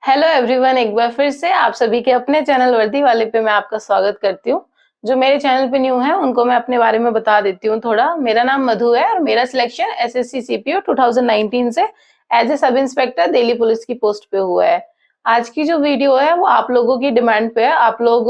Hello everyone, एक बार फिर से आप सभी के अपने चैनल वर्दी वाले पे मैं आपका स्वागत करती हूँ। जो मेरे चैनल पे न्यू है उनको मैं अपने बारे में बता देती हूँ थोड़ा। मेरा नाम मधु है और मेरा सिलेक्शन एसएससी सीपीओ 2019 से as a sub inspector Delhi police की पोस्ट पे हुआ है। आज की जो वीडियो है वो आप लोगों की डिमांड पे है। आप लोग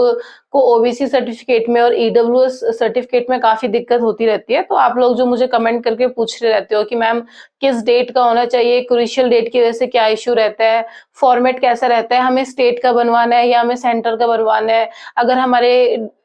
को ओबीसी सर्टिफिकेट में और ईडब्ल्यूएस सर्टिफिकेट में काफी दिक्कत होती रहती है, तो आप लोग जो मुझे कमेंट करके पूछ रहे रहते हो कि मैम किस डेट का होना चाहिए, क्रूशियल डेट की वजह से क्या इश्यू रहता है, फॉर्मेट कैसा रहता है, हमें स्टेट का बनवाना है या हमें सेंटर का बनवाना है, अगर हमारे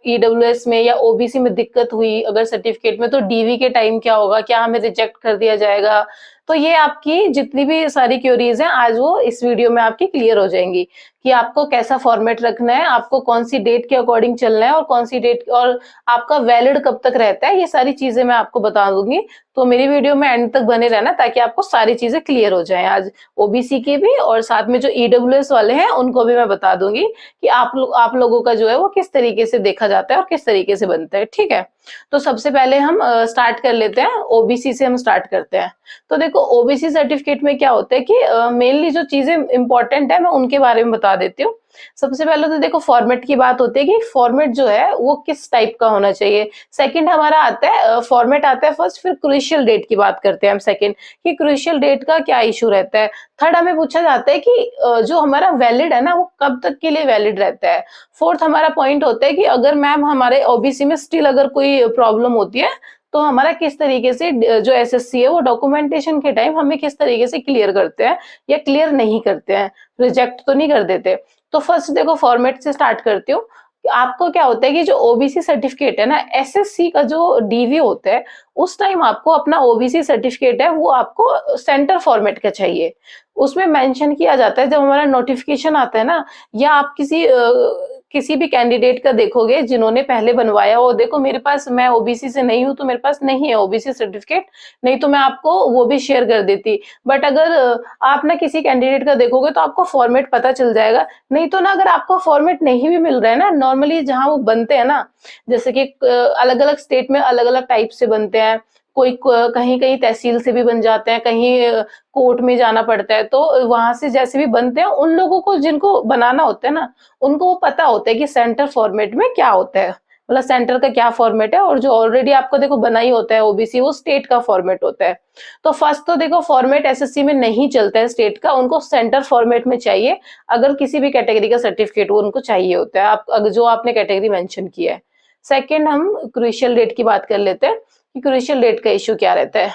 ईडब्ल्यूएस में या ओबीसी में दिक्कत हुई अगर सर्टिफिकेट में, तो डीवी के टाइम क्या होगा, क्या हमें रिजेक्ट कर दिया जाएगा। तो ये आपकी जितनी भी सारी क्वेरीज हैं आज वो इस वीडियो में आपकी क्लियर हो जाएंगी कि आपको कैसा फॉर्मेट रखना है, आपको कौन सी डेट के अकॉर्डिंग चलना है और कौन सी डेट और आपका वैलिड कब तक रहता है, ये सारी चीजें मैं आपको बता दूंगी। तो मेरी वीडियो में एंड तक बने रहना ताकि आपको सारी चीजें क्लियर हो जाएं आज ओबीसी के भी, और साथ में जो ईडब्ल्यूएस वाले हैं उनको भी मैं बता दूंगी कि आप लोगों का जो है वो किस तरीके से देखा जाता है और किस तरीके से बनता है। ठीक है, तो सबसे पहले हम स्टार्ट कर लेते हैं, ओबीसी से हम स्टार्ट करते हैं। तो देखो ओबीसी सर्टिफिकेट में क्या होता है कि मेनली जो चीजें इंपॉर्टेंट है मैं उनके बारे में बता देती हूँ। सबसे पहले तो देखो फॉर्मेट की बात होती है कि फॉर्मेट जो है वो किस टाइप का होना चाहिए। सेकंड हमारा आता है फॉर्मेट आता है फर्स्ट, फिर क्रूशियल डेट की बात करते हैं हम सेकंड कि क्रूशियल डेट का क्या इशू रहता है। थर्ड हमें पूछा जाता है कि जो हमारा वैलिड है ना वो कब तक के लिए वैलिड रहता है। फोर्थ हमारा पॉइंट होता है कि अगर मैम हमारे ओबीसी में स्टिल अगर कोई प्रॉब्लम होती है तो हमारा किस तरीके से जो एसएससी है वो डॉक्यूमेंटेशन के टाइम हमें किस तरीके से क्लियर करते हैं या क्लियर नहीं करते हैं, रिजेक्ट तो नहीं कर देते। तो फर्स्ट देखो फॉर्मेट से स्टार्ट करती हूँ। आपको क्या होता है कि जो ओबीसी सर्टिफिकेट है ना, एसएससी का जो डीवी होता है उस टाइम आपको अपना ओबीसी सर्टिफिकेट है वो आपको सेंटर फॉर्मेट का चाहिए। उसमें मेंशन किया जाता है जब हमारा नोटिफिकेशन आता है ना, या आप किसी भी कैंडिडेट का देखोगे जिन्होंने पहले बनवाया हो, देखो मेरे पास, मैं ओबीसी से नहीं हूं तो मेरे पास नहीं है ओबीसी सर्टिफिकेट, नहीं तो मैं आपको वो भी शेयर कर देती। बट अगर आप ना किसी कैंडिडेट का देखोगे तो आपको फॉर्मेट पता चल जाएगा। नहीं तो ना अगर आपको फॉर्मेट नहीं भी मिल रहा है ना, नॉर्मली जहां वो बनते हैं ना, जैसे कि अलग अलग स्टेट में अलग अलग टाइप से बनते हैं, कोई कहीं कहीं तहसील से भी बन जाते हैं, कहीं कोर्ट में जाना पड़ता है, तो वहां से जैसे भी बनते हैं उन लोगों को जिनको बनाना होता है ना, उनको वो पता होता है कि सेंटर फॉर्मेट में क्या होता है, मतलब सेंटर का क्या फॉर्मेट है, और जो ऑलरेडी आपको देखो बना ही होता है ओबीसी वो स्टेट का फॉर्मेट होता है। तो फर्स्ट तो देखो फॉर्मेट एसएससी में नहीं चलता है स्टेट का, उनको सेंटर फॉर्मेट में चाहिए। अगर किसी भी कैटेगरी का सर्टिफिकेट वो उनको चाहिए होता है, आप जो आपने कैटेगरी मेंशन किया है। सेकंड हम क्रूशियल डेट की बात कर लेते हैं कि क्रूशियल डेट का इश्यू क्या रहता है।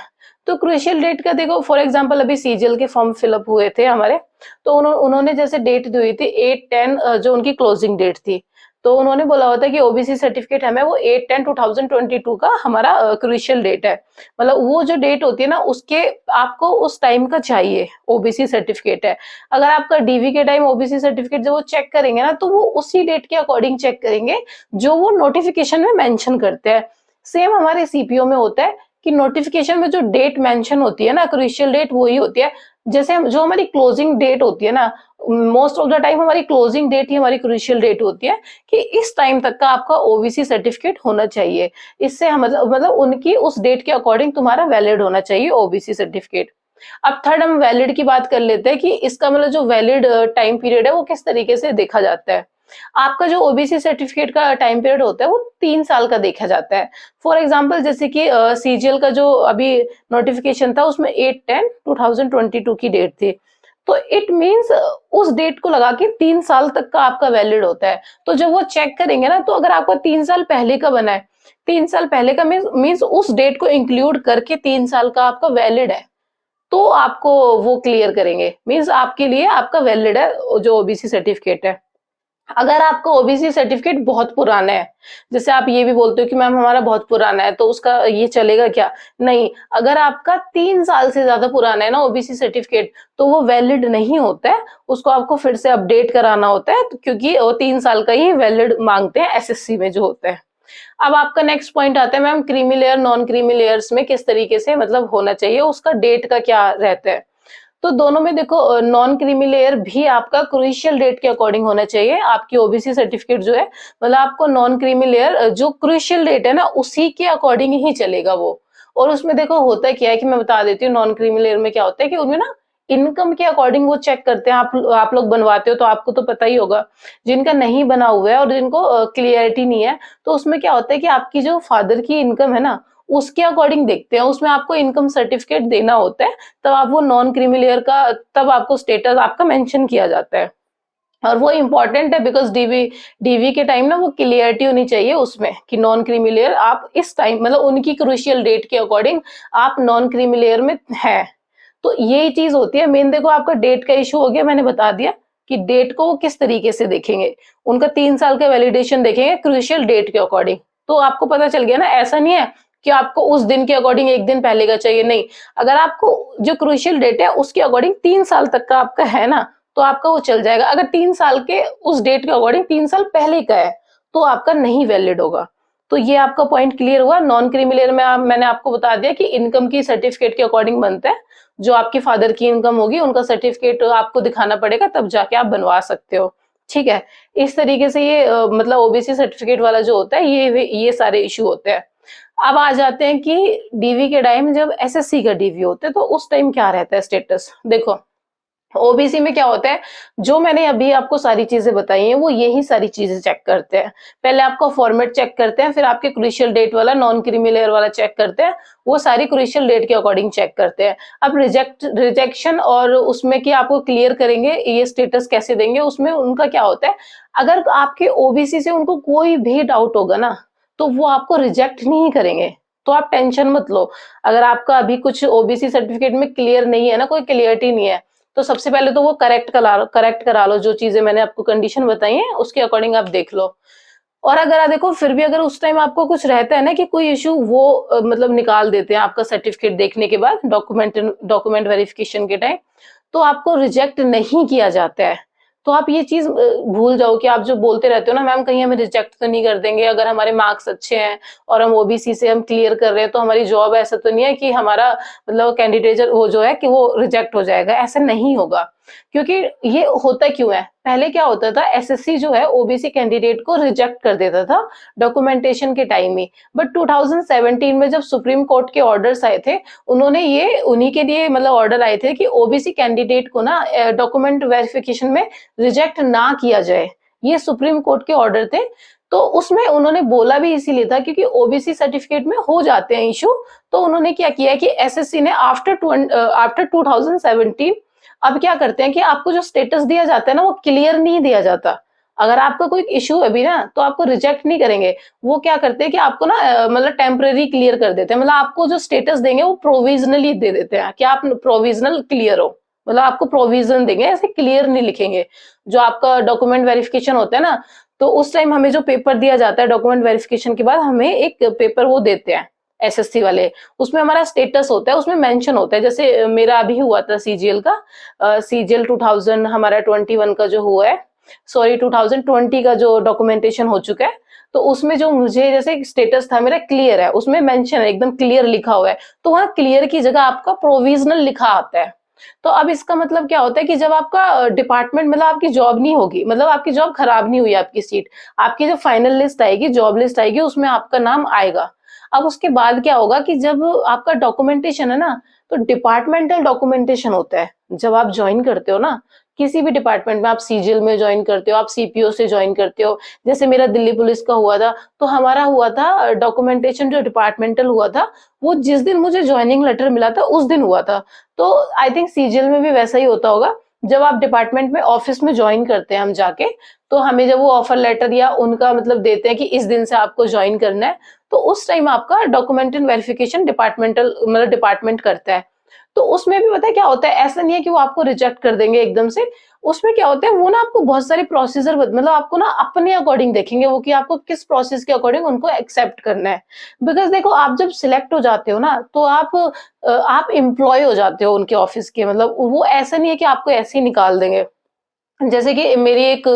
तो क्रूशियल डेट का देखो फॉर एग्जांपल अभी सीजीएल के फॉर्म फिलअप हुए थे हमारे, तो उन्होंने जैसे डेट दी हुई थी 8/10 जो उनकी क्लोजिंग डेट थी, तो उन्होंने बोला हुआ था कि ओबीसी सर्टिफिकेट हमें वो 8/10/2022 का हमारा क्रूशियल डेट है। मतलब वो जो डेट होती है ना उसके आपको उस टाइम का चाहिए ओबीसी सर्टिफिकेट है। अगर आपका डीवी के टाइम ओबीसी सर्टिफिकेट जब वो चेक करेंगे ना तो वो उसी डेट के अकॉर्डिंग चेक करेंगे जो वो नोटिफिकेशन में मेंशन करते हैं। सेम हमारे सीपीओ में होता है कि नोटिफिकेशन में जो डेट मेंशन होती है ना, क्रूशियल डेट वही होती है। जैसे जो हमारी क्लोजिंग डेट होती है ना, मोस्ट ऑफ द टाइम हमारी क्लोजिंग डेट ही हमारी क्रूशियल डेट होती है कि इस टाइम तक का आपका ओबीसी सर्टिफिकेट होना चाहिए। इससे हम मतलब उनकी उस डेट के अकॉर्डिंग तुम्हारा वैलिड होना चाहिए ओबीसी सर्टिफिकेट। अब थर्ड हम वैलिड की बात कर लेते हैं कि इसका मतलब जो वैलिड टाइम पीरियड है वो किस तरीके से देखा जाता है। आपका जो ओबीसी सर्टिफिकेट का टाइम पीरियड होता है वो 3 साल का देखा जाता है। फॉर एग्जाम्पल जैसे कि सीजीएल का जो अभी नोटिफिकेशन था उसमें 8/10/2022 की डेट थी, तो इट मींस उस डेट को लगा के 3 साल तक का आपका वैलिड होता है। तो जब वो चेक करेंगे ना, तो अगर आपका 3 साल पहले का बना है, 3 साल पहले का मीन्स उस डेट को इंक्लूड करके 3 साल का आपका वैलिड है, तो आपको वो क्लियर करेंगे, मीन्स आपके लिए आपका वैलिड है जो ओबीसी सर्टिफिकेट है। अगर आपका ओबीसी सर्टिफिकेट बहुत पुराना है, जैसे आप ये भी बोलते हो कि मैम हमारा बहुत पुराना है तो उसका ये चलेगा क्या? नहीं, अगर आपका 3 साल से ज्यादा पुराना है ना ओबीसी सर्टिफिकेट, तो वो वैलिड नहीं होता है, उसको आपको फिर से अपडेट कराना होता है, तो क्योंकि वो 3 साल का ही वैलिड मांगते हैं एसएससी में जो होता है। अब आपका नेक्स्ट पॉइंट आता है ma'am creamy layer non creamy layers में किस तरीके से मतलब होना चाहिए, उसका डेट का क्या रहता है। तो दोनों में देखो नॉन क्रीमी लेयर भी आपका क्रूशियल डेट के अकॉर्डिंग होना चाहिए। आपकी ओबीसी सर्टिफिकेट जो है, मतलब आपको नॉन क्रीमी लेयर जो क्रूशियल डेट है ना उसी के अकॉर्डिंग ही चलेगा वो। और उसमें देखो होता क्या है कि मैं बता देती हूँ, नॉन क्रीमी लेयर में क्या होता है कि उनमें ना इनकम के अकॉर्डिंग वो चेक करते हैं। आप लोग बनवाते हो तो आपको तो पता ही होगा। जिनका नहीं बना हुआ है और जिनको क्लियरिटी नहीं है, तो उसमें क्या होता है कि आपकी जो फादर की इनकम है ना, उसके अकॉर्डिंग देखते हैं। उसमें आपको इनकम सर्टिफिकेट देना होता है, तब आप वो नॉन क्रीमी लेयर का, तब आपको स्टेटस आपका मेंशन किया जाता है। और वो इम्पोर्टेंट है बिकॉज़ डीवी के टाइम ना वो क्लियरिटी होनी चाहिए उसमें कि नॉन क्रीमी लेयर आप इस टाइम, मतलब उनकी क्रूशियल डेट के अकॉर्डिंग आप नॉन क्रीमी लेयर में हैं। तो ये चीज़ होती है मेन। देखो आपका डेट का इश्यू हो गया, मैंने बता दिया कि डेट को वो किस तरीके से देखेंगे। उनका 3 साल का वैलिडेशन देखेंगे क्रूशियल डेट के अकॉर्डिंग। तो आपको पता चल गया ना, ऐसा नहीं है कि आपको उस दिन के अकॉर्डिंग 1 दिन पहले का चाहिए, नहीं। अगर आपको जो क्रूशियल डेट है उसके अकॉर्डिंग 3 साल तक का आपका है ना, तो आपका वो चल जाएगा। अगर 3 साल के उस डेट के अकॉर्डिंग 3 साल पहले का है, तो आपका नहीं वैलिड होगा। तो ये आपका पॉइंट क्लियर हुआ। नॉन क्रीमी लेयर में मैंने आपको बता दिया कि इनकम की सर्टिफिकेट के अकॉर्डिंग बनता है। जो आपकी फादर की इनकम होगी उनका सर्टिफिकेट आपको दिखाना पड़ेगा, तब जाके आप बनवा सकते हो। ठीक है? इस तरीके से ये मतलब ओबीसी सर्टिफिकेट वाला जो होता है, ये सारे इश्यू होते हैं। अब आ जाते हैं कि डीवी के टाइम जब एसएससी का डीवी होता है, तो उस टाइम क्या रहता है स्टेटस। देखो ओबीसी में क्या होता है, जो मैंने अभी आपको सारी चीजें बताई हैं, वो यही सारी चीजें चेक करते हैं। पहले आपका फॉर्मेट चेक करते हैं, फिर आपके क्रूशियल डेट वाला नॉन क्रीमी लेयर वाला चेक करते हैं। वो सारी क्रूशियल डेट के अकॉर्डिंग चेक करते हैं। अब रिजेक्शन और उसमें कि आपको क्लियर करेंगे ये स्टेटस कैसे देंगे, उसमें उनका क्या होता है, अगर आपके ओबीसी से उनको कोई भी डाउट होगा ना, तो वो आपको रिजेक्ट नहीं करेंगे। तो आप टेंशन मत लो। अगर आपका अभी कुछ ओबीसी सर्टिफिकेट में क्लियर नहीं है ना, कोई क्लियरिटी नहीं है, तो सबसे पहले तो वो करेक्ट करा लो। जो चीजें मैंने आपको कंडीशन बताई है उसके अकॉर्डिंग आप देख लो। और अगर आप देखो फिर भी अगर उस टाइम आपको कुछ रहता है ना कि कोई इश्यू, वो मतलब निकाल देते हैं आपका सर्टिफिकेट देखने के बाद, डॉक्यूमेंट वेरिफिकेशन के टाइम, तो आपको रिजेक्ट नहीं किया जाता है। तो आप ये चीज भूल जाओ कि आप जो बोलते रहते हो ना, मैम कहीं हमें रिजेक्ट तो नहीं कर देंगे, अगर हमारे मार्क्स अच्छे हैं और हम ओबीसी से हम क्लियर कर रहे हैं तो हमारी जॉब, ऐसा तो नहीं है कि हमारा मतलब कैंडिडेट वो जो है कि वो रिजेक्ट हो जाएगा, ऐसा नहीं होगा। क्योंकि ये होता क्यों है, पहले क्या होता था, एसएससी जो है ओबीसी कैंडिडेट को रिजेक्ट कर देता था डॉक्यूमेंटेशन के टाइम ही। बट 2017 में जब सुप्रीम कोर्ट के ऑर्डर्स आए थे, उन्होंने ये उन्हीं के लिए मतलब ऑर्डर आए थे कि ओबीसी कैंडिडेट को ना डॉक्यूमेंट वेरिफिकेशन में रिजेक्ट ना किया जाए। ये सुप्रीम कोर्ट के ऑर्डर थे। तो उसमें उन्होंने बोला भी इसीलिए था क्योंकि ओबीसी सर्टिफिकेट में हो जाते हैं इशू। तो उन्होंने क्या किया कि एसएससी ने आफ्टर 2017 अब क्या करते हैं कि आपको जो स्टेटस दिया जाता है ना, वो क्लियर नहीं दिया जाता। अगर आपका कोई इश्यू है भी ना, तो आपको रिजेक्ट नहीं करेंगे। वो क्या करते हैं कि आपको ना मतलब टेम्परेरी क्लियर कर देते हैं। मतलब आपको जो स्टेटस देंगे वो प्रोविजनली दे देते हैं कि आप प्रोविजनल क्लियर हो। मतलब आपको प्रोविजन देंगे, ऐसे क्लियर नहीं लिखेंगे। जो आपका डॉक्यूमेंट वेरिफिकेशन होता है ना, तो उस टाइम हमें जो पेपर दिया जाता है डॉक्यूमेंट वेरिफिकेशन के बाद, हमें एक पेपर वो देते हैं एसएससी वाले। उसमें हमारा स्टेटस होता है, उसमें मेंशन होता है। जैसे मेरा अभी हुआ था सीजीएल का, सीजीएल 2000 हमारा 21 का जो हुआ है, सॉरी 2020 का जो डॉक्यूमेंटेशन हो चुका है, तो उसमें जो मुझे जैसे स्टेटस था मेरा क्लियर है, उसमें मेंशन है, एकदम क्लियर लिखा हुआ है। तो वहाँ क्लियर की जगह आपका प्रोविजनल लिखा आता है। तो अब इसका मतलब क्या होता है कि जब आपका डिपार्टमेंट, मतलब आपकी जॉब नहीं होगी, मतलब आपकी जॉब खराब नहीं हुई, आपकी सीट, आपकी जब फाइनल लिस्ट आएगी, जॉब लिस्ट आएगी, उसमें आपका नाम आएगा। अब उसके बाद क्या होगा कि जब आपका डॉक्यूमेंटेशन है ना, तो डिपार्टमेंटल डॉक्यूमेंटेशन होता है। जब आप ज्वाइन करते हो ना किसी भी डिपार्टमेंट में, आप सीजीएल में ज्वाइन करते हो, आप सीपीओ से ज्वाइन करते हो, जैसे मेरा दिल्ली पुलिस का हुआ था, तो हमारा हुआ था डॉक्यूमेंटेशन जो डिपार्टमेंटल हुआ था, वो जिस दिन मुझे ज्वाइनिंग लेटर मिला था उस दिन हुआ था। तो आई थिंक सीजीएल में भी वैसा ही होता होगा। जब आप डिपार्टमेंट में ऑफिस में ज्वाइन करते हैं हम जाके, तो हमें जब वो ऑफर लेटर या उनका मतलब देते हैं कि इस दिन से आपको ज्वाइन करना है, तो उस टाइम आपका डॉक्यूमेंटेशन वेरिफिकेशन डिपार्टमेंटल मतलब डिपार्टमेंट करता है। तो उसमें भी पता है क्या होता है, ऐसा नहीं है कि वो आपको रिजेक्ट कर देंगे एकदम से। उसमें क्या होता है, वो ना आपको बहुत सारे प्रोसीजर मतलब आपको ना अपने अकॉर्डिंग देखेंगे वो कि आपको किस प्रोसेस के अकॉर्डिंग उनको एक्सेप्ट करना है। बिकॉज देखो आप जब सिलेक्ट हो जाते हो ना, तो आप एम्प्लॉय हो जाते हो उनके ऑफिस के। मतलब वो ऐसा नहीं है कि आपको ऐसे ही निकाल देंगे। जैसे कि मेरी एक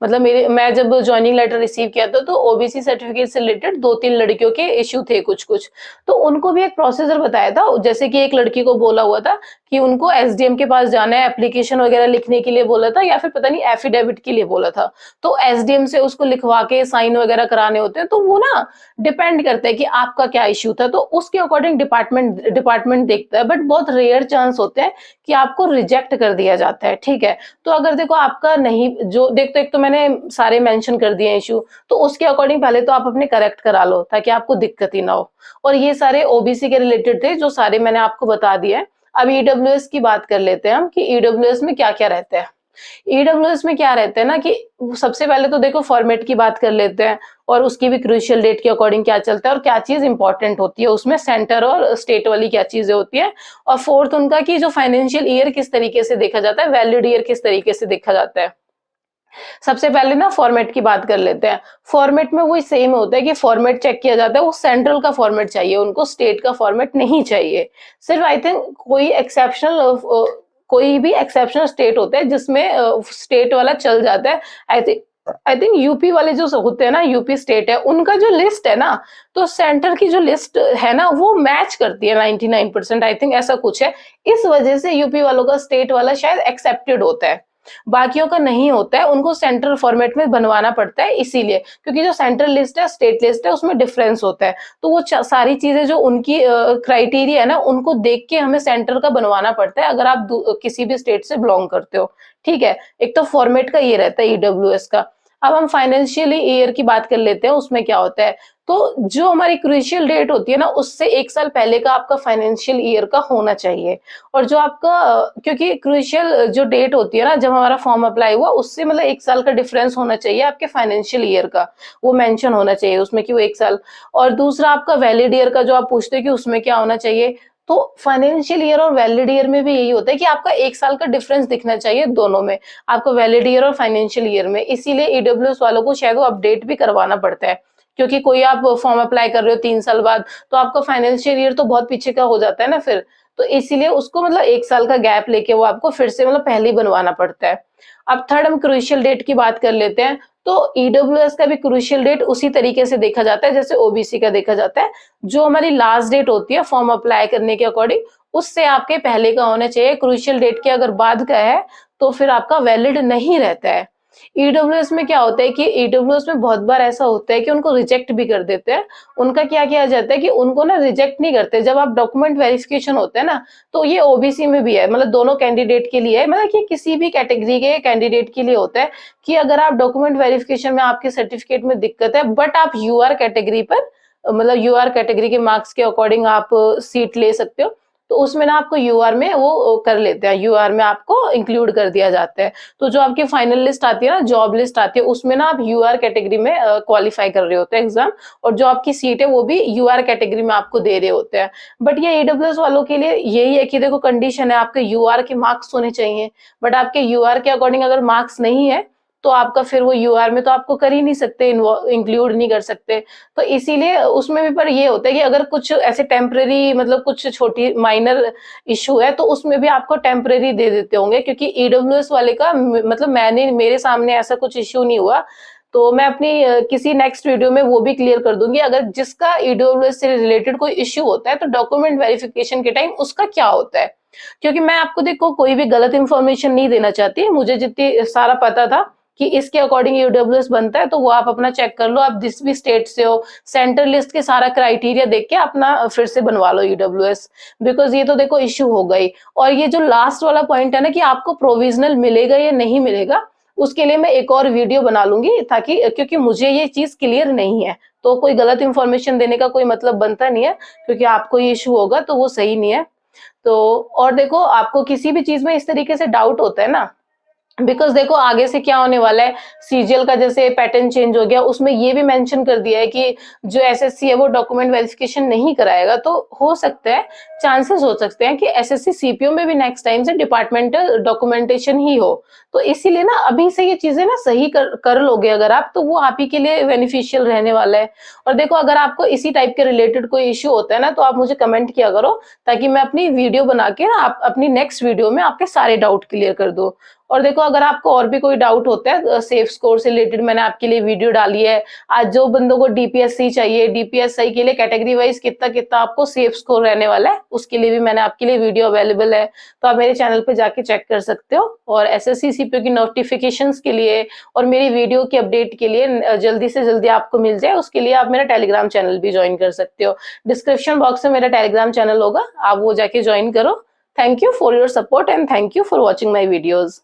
मतलब मेरे मैं जब जॉइनिंग लेटर रिसीव किया था तो ओबीसी सर्टिफिकेट से रिलेटेड 2-3 लड़कियों के इश्यू थे कुछ-कुछ। तो उनको भी एक प्रोसीजर बताया था, जैसे कि एक लड़की को बोला हुआ था कि उनको एसडीएम के पास जाना है, एप्लीकेशन वगैरह लिखने के लिए बोला था या फिर पता नहीं एफिडेविट के लिए बोला था। तो एसडीएम से उसको लिखवा के साइन वगैरह कराने होते हैं, तो वो ना डिपेंड करता है कि आपका क्या इश्यू था, तो उसके अकॉर्डिंग डिपार्टमेंट डिपार्टमेंट देखता है, बट बहुत रेयर चांस होते हैं कि आपको रिजेक्ट कर दिया जाता है, ठीक है? तो अगर देखो आपका नहीं जो देख तो एक तो मैंने सारे मेंशन कर दिए इश्यू, तो उसके अकॉर्डिंग पहले तो आप अपने करेक्ट करा लो ताकि आपको दिक्कत ही ना हो। और ये सारे ओबीसी के रिलेटेड थे जो सारे मैंने आपको बता दिए हैं। अब ईडब्ल्यूएस की बात कर लेते हैं हम कि ईडब्ल्यूएस में क्या-क्या रहता है। ईडब्ल्यूएस में क्या रहता है ना कि सबसे पहले तो देखो फॉर्मेट की बात कर लेते हैं और उसकी भी क्रूशियल डेट के अकॉर्डिंग क्या चलता है और क्या चीज इंपॉर्टेंट होती है उसमें सेंटर और स्टेट वाली क्या चीजें होती है। और फोर्थ उनका कि जो फाइनेंशियल ईयर किस तरीके से देखा जाता है, वैलिड ईयर किस तरीके से देखा जाता है। सबसे पहले ना फॉर्मेट की बात कर लेते हैं। फॉर्मेट में वही सेम होता है कि फॉर्मेट चेक किया जाता है, वो सेंट्रल का फॉर्मेट चाहिए, उनको स्टेट का फॉर्मेट नहीं चाहिए। सिर्फ आई थिंक कोई भी एक्सेप्शनल स्टेट होता है जिसमें स्टेट वाला चल जाता है। आई थिंक यूपी वाले जो होते हैं ना, यूपी स्टेट है, उनका जो लिस्ट है ना, तो सेंटर की जो लिस्ट है ना वो मैच करती है 99% आई थिंक ऐसा कुछ है। इस वजह से यूपी वालों का स्टेट वाला शायद एक्सेप्टेड होता है, बाकियों का नहीं होता है, उनको सेंट्रल फॉर्मेट में बनवाना पड़ता है इसीलिए, क्योंकि जो सेंट्रल लिस्ट है स्टेट लिस्ट है उसमें डिफरेंस होता है। तो वो सारी चीजें जो उनकी क्राइटेरिया है ना उनको देख के हमें सेंटर का बनवाना पड़ता है अगर आप किसी भी स्टेट से बिलोंग करते हो, ठीक है। एक तो फॉर्मेट का ये रहता है ईडब्ल्यूएस का। अब हम फाइनेंशियली ईयर की बात कर लेते हैं, उसमें क्या होता है। तो जो हमारी क्रूशियल डेट होती है ना उससे 1 साल पहले का आपका फाइनेंशियल ईयर का होना चाहिए। और जो आपका क्योंकि क्रूशियल जो डेट होती है ना जब हमारा फॉर्म अप्लाई हुआ उससे मतलब 1 साल का डिफरेंस होना चाहिए आपके फाइनेंशियल ईयर का, वो मेंशन होना चाहिए उसमें कि वो 1 साल। और दूसरा आपका वैलिड ईयर का जो आप पूछते हैं कि उसमें क्या होना चाहिए, तो फाइनेंशियल ईयर और वैलिड ईयर में भी यही होता है कि आपका 1 साल का डिफरेंस दिखना चाहिए दोनों में, आपको वैलिड ईयर और फाइनेंशियल ईयर में। इसीलिए ईडब्ल्यूएस वालों को शायद वो अपडेट भी करवाना पड़ता है, क्योंकि कोई आप फॉर्म अप्लाई कर रहे हो 3 साल बाद, तो आपका फाइनेंशियल ईयर तो बहुत पीछे का हो जाता है ना फिर। तो इसीलिए उसको मतलब 1 साल का गैप लेके वो आपको फिर से मतलब पहले ही बनवाना पड़ता है। अब थर्ड हम क्रूशियल डेट की बात कर लेते हैं। तो ईडब्ल्यूएस का भी क्रूशियल डेट उसी तरीके से देखा जाता है जैसे ओबीसी का देखा जाता है। जो हमारी लास्ट डेट होती है फॉर्म अप्लाई करने के अकॉर्डिंग, उससे आपके पहले का होना चाहिए। क्रूशियल डेट के अगर बाद का है तो फिर आपका वैलिड नहीं रहता है। ईडब्ल्यूएस में क्या होता है कि ईडब्ल्यूएस में बहुत बार ऐसा होता है कि उनको रिजेक्ट भी कर देते हैं। उनका क्या किया जाता है कि उनको ना रिजेक्ट नहीं करते, जब आप डॉक्यूमेंट वेरिफिकेशन होता है ना, तो ये ओबीसी में भी है, मतलब दोनों कैंडिडेट के लिए है, मतलब कि किसी भी कैटेगरी के कैंडिडेट के लिए होता है कि अगर आप डॉक्यूमेंट वेरिफिकेशन में आपके सर्टिफिकेट में दिक्कत है बट आप यूआर कैटेगरी पर मतलब यूआर कैटेगरी के मार्क्स के अकॉर्डिंग आप सीट ले सकते हो, तो उसमें ना आपको यूआर में वो कर लेते हैं, यूआर में आपको इंक्लूड कर दिया जाता है। तो जो आपकी फाइनल लिस्ट आती है ना, जॉब लिस्ट आती है, उसमें ना आप यूआर कैटेगरी में क्वालिफाई कर रहे होते हैं एग्जाम, और जो आपकी सीट है वो भी यूआर कैटेगरी में आपको दे रहे होते हैं। बट ये ईडब्ल्यूएस वालों के लिए यही है कि देखो कंडीशन है आपके यूआर के मार्क्स होने चाहिए, बट आपके यूआर के अकॉर्डिंग अगर मार्क्स नहीं है तो आपका फिर वो यूआर में तो आपको कर ही नहीं सकते, इंक्लूड नहीं कर सकते। तो इसीलिए उसमें भी पर ये होता है कि अगर कुछ ऐसे टेम्परेरी मतलब कुछ छोटी माइनर इशू है तो उसमें भी आपको टेम्परेरी दे देते होंगे, क्योंकि ईडब्ल्यूएस वाले का मतलब मैंने मेरे सामने ऐसा कुछ इशू नहीं हुआ। तो मैं अपनी किसी नेक्स्ट वीडियो में वो भी क्लियर कर दूंगी, अगर जिसका ईडब्ल्यूएस से रिलेटेड कोई इशू होता है तो डॉक्यूमेंट वेरिफिकेशन के टाइम उसका क्या होता है। क्योंकि मैं आपको देखो कोई भी गलत इन्फॉर्मेशन नहीं देना चाहती, मुझे जितनी सारा पता था कि इसके अकॉर्डिंग ईडब्ल्यूएस बनता है, तो वो आप अपना चेक कर लो, आप जिस भी स्टेट से हो, सेंट्रल लिस्ट के सारा क्राइटेरिया देख के अपना फिर से बनवा लो ईडब्ल्यूएस, बिकॉज ये तो देखो इश्यू हो गई। और ये जो लास्ट वाला पॉइंट है ना कि आपको प्रोविजनल मिलेगा या नहीं मिलेगा, उसके लिए मैं एक और वीडियो बना लूंगी, ताकि क्योंकि मुझे ये चीज क्लियर नहीं है, तो कोई गलत इंफॉर्मेशन देने का कोई मतलब बनता नहीं है, क्योंकि आपको ये इशू होगा तो वो सही नहीं है। तो और देखो आपको किसी भी चीज में इस तरीके से डाउट होता है ना, बिकॉज देखो आगे से क्या होने वाला है, सीजीएल का जैसे पैटर्न चेंज हो गया, उसमें ये भी मेंशन कर दिया है कि जो एसएससी है वो डॉक्यूमेंट वेरिफिकेशन नहीं कराएगा, तो हो सकता है, चांसेस हो सकते हैं कि एसएससी सीपीओ में भी नेक्स्ट टाइम से डिपार्टमेंटल डॉक्यूमेंटेशन ही हो। तो इसीलिए ना अभी से ये चीजें ना सही कर लोगे अगर आप, तो वो आप ही के लिए बेनिफिशियल रहने वाला है। और देखो अगर आपको इसी टाइप के रिलेटेड कोई इश्यू होता है ना, तो आप मुझे कमेंट किया करो, ताकि मैं अपनी वीडियो बना के ना आप अपनी नेक्स्ट वीडियो में आपके सारे डाउट क्लियर कर दूं। और देखो अगर आपको और भी कोई डाउट होता है सेफ स्कोर से रिलेटेड, मैंने आपके लिए वीडियो डाली है। आज जो बंदों को डीपीएससी चाहिए, डीपीएससी के लिए कैटेगरी वाइज कितना कितना आपको सेफ स्कोर रहने वाला है, उसके लिए भी मैंने आपके लिए वीडियो अवेलेबल है, तो आप मेरे चैनल पे जाके चेक कर सकते हो। और एसएससी सीपीओ की नोटिफिकेशंस के लिए और मेरी वीडियो की अपडेट के लिए जल्दी से जल्दी आपको मिल जाए, उसके लिए आप मेरा टेलीग्राम चैनल भी ज्वाइन कर सकते हो। डिस्क्रिप्शन बॉक्स में मेरा टेलीग्राम चैनल होगा, आप वो जाके ज्वाइन करो। Thank you for your support and thank you for watching my videos.